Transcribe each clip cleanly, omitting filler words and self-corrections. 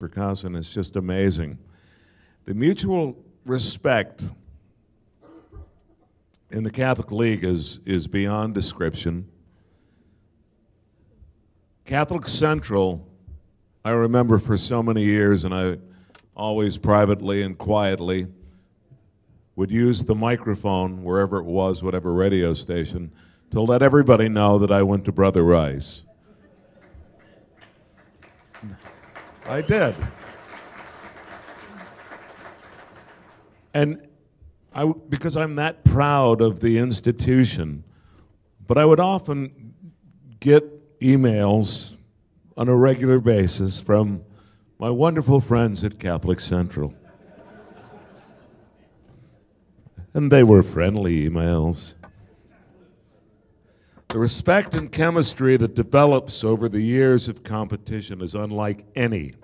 Fracassa, and it's just amazing. The mutual respect in the Catholic League is beyond description. Catholic Central, I remember for so many years, and I always privately and quietly would use the microphone, wherever it was, whatever radio station, to let everybody know that I went to Brother Rice. I did. And because I'm that proud of the institution, but I would often get emails on a regular basis from my wonderful friends at Catholic Central. And they were friendly emails. The respect and chemistry that develops over the years of competition is unlike any.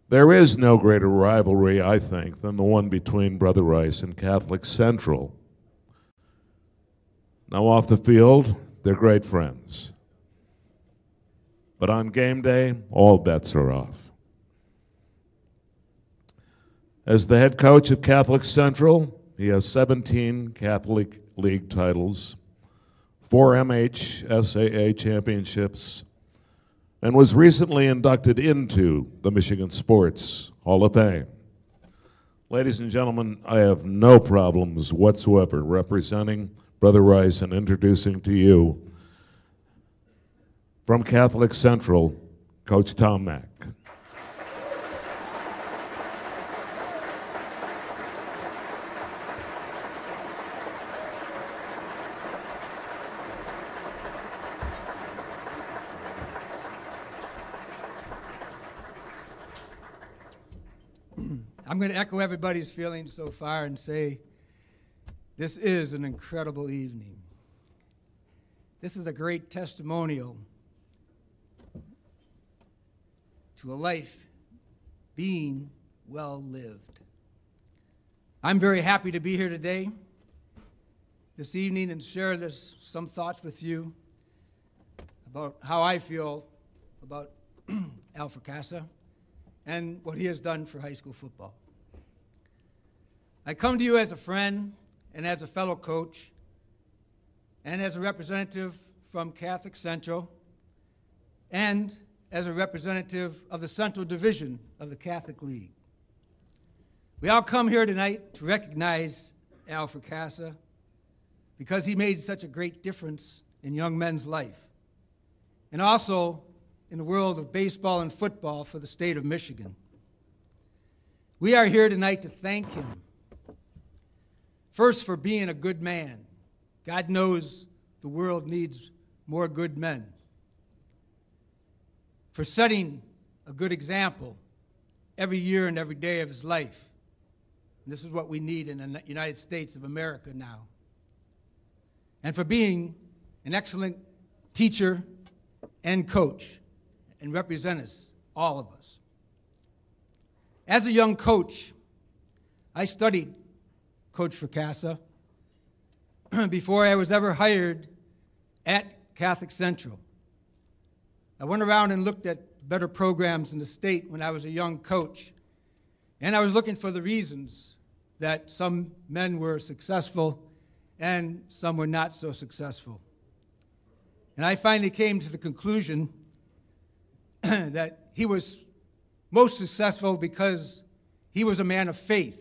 There is no greater rivalry, I think, than the one between Brother Rice and Catholic Central. Now, off the field, they're great friends. But on game day, all bets are off. As the head coach of Catholic Central, he has 17 Catholic League titles, 4 MHSAA championships, and was recently inducted into the Michigan Sports Hall of Fame. Ladies and gentlemen, I have no problems whatsoever representing Brother Rice and introducing to you, from Catholic Central, Coach Tom Mach. I'm going to echo everybody's feelings so far and say this is an incredible evening. This is a great testimonial to a life being well lived. I'm very happy to be here today, this evening, and share some thoughts with you about how I feel about Al Fracassa and what he has done for high school football. I come to you as a friend and as a fellow coach and as a representative from Catholic Central and as a representative of the Central Division of the Catholic League. We all come here tonight to recognize Al Fracassa because he made such a great difference in young men's life and also in the world of baseball and football for the state of Michigan. We are here tonight to thank him. First, for being a good man. God knows the world needs more good men. For setting a good example every year and every day of his life. And this is what we need in the United States of America now. And for being an excellent teacher and coach and represent us, all of us. As a young coach, I studied Coach Fracassa before I was ever hired at Catholic Central. I went around and looked at better programs in the state when I was a young coach, and I was looking for the reasons that some men were successful and some were not so successful. And I finally came to the conclusion that he was most successful because he was a man of faith.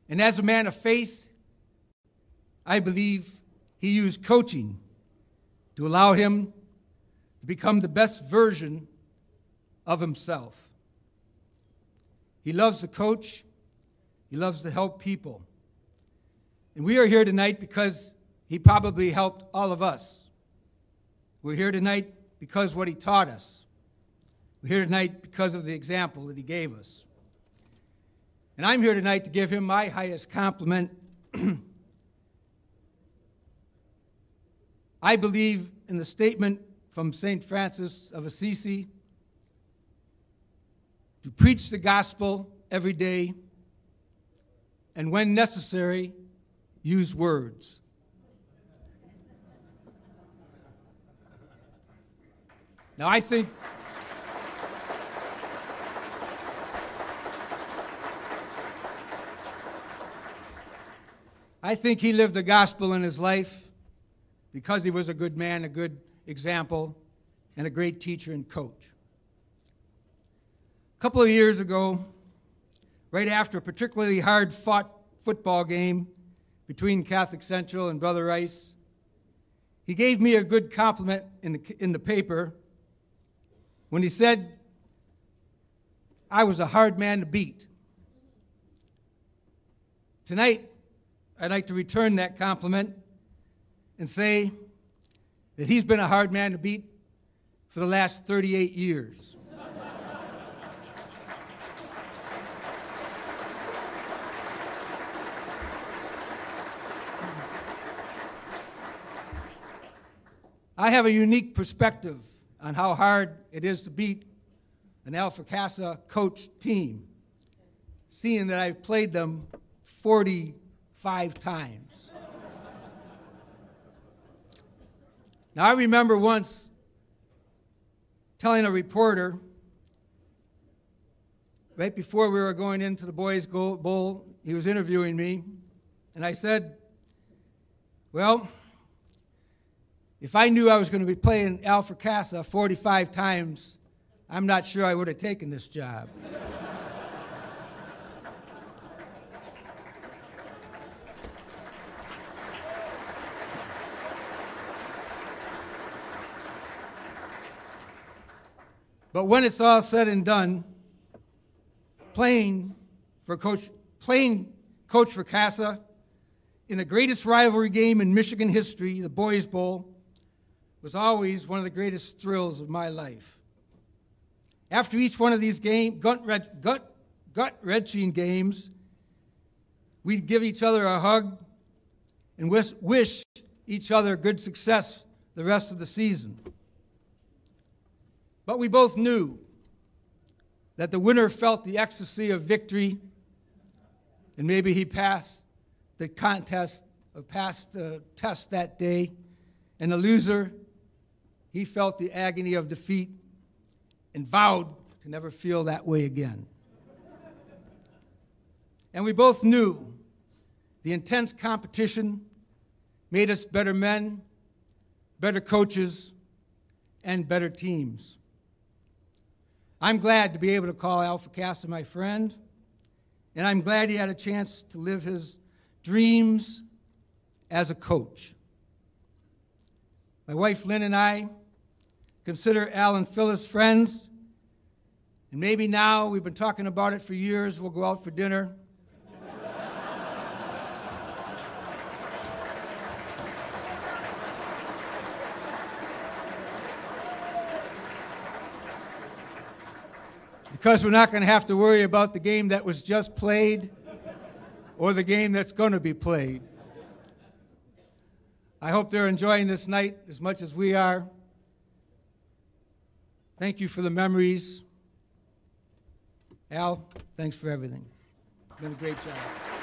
And as a man of faith, I believe he used coaching to allow him to become the best version of himself. He loves to coach. He loves to help people. And we are here tonight because he probably helped all of us. We're here tonight because of what he taught us. We're here tonight because of the example that he gave us. And I'm here tonight to give him my highest compliment. I believe in the statement from St. Francis of Assisi to preach the gospel every day and when necessary, use words. Now I think I think he lived the gospel in his life because he was a good man, a good example, and a great teacher and coach. A couple of years ago, right after a particularly hard-fought football game between Catholic Central and Brother Rice, he gave me a good compliment in the paper when he said I was a hard man to beat. Tonight, I'd like to return that compliment and say that he's been a hard man to beat for the last 38 years. I have a unique perspective on how hard it is to beat an Fracassa coach team, seeing that I've played them 45 times. Now, I remember once telling a reporter, right before we were going into the Boys Bowl, he was interviewing me, and I said, well, if I knew I was going to be playing Fracassa 45 times, I'm not sure I would have taken this job. But when it's all said and done, playing Coach Fracassa in the greatest rivalry game in Michigan history, the Boys Bowl, was always one of the greatest thrills of my life. After each one of these gut-wrenching games, we'd give each other a hug and wish each other good success the rest of the season. But we both knew that the winner felt the ecstasy of victory, and maybe he passed the contest or passed the test that day, and the loser, he felt the agony of defeat and vowed to never feel that way again. And we both knew the intense competition made us better men, better coaches, and better teams. I'm glad to be able to call Fracassa my friend, and I'm glad he had a chance to live his dreams as a coach. My wife Lynn and I consider Al and Phyllis friends, and maybe now, we've been talking about it for years, we'll go out for dinner. Because we're not going to have to worry about the game that was just played or the game that's going to be played. I hope they're enjoying this night as much as we are. Thank you for the memories. Al, thanks for everything. It's been a great job.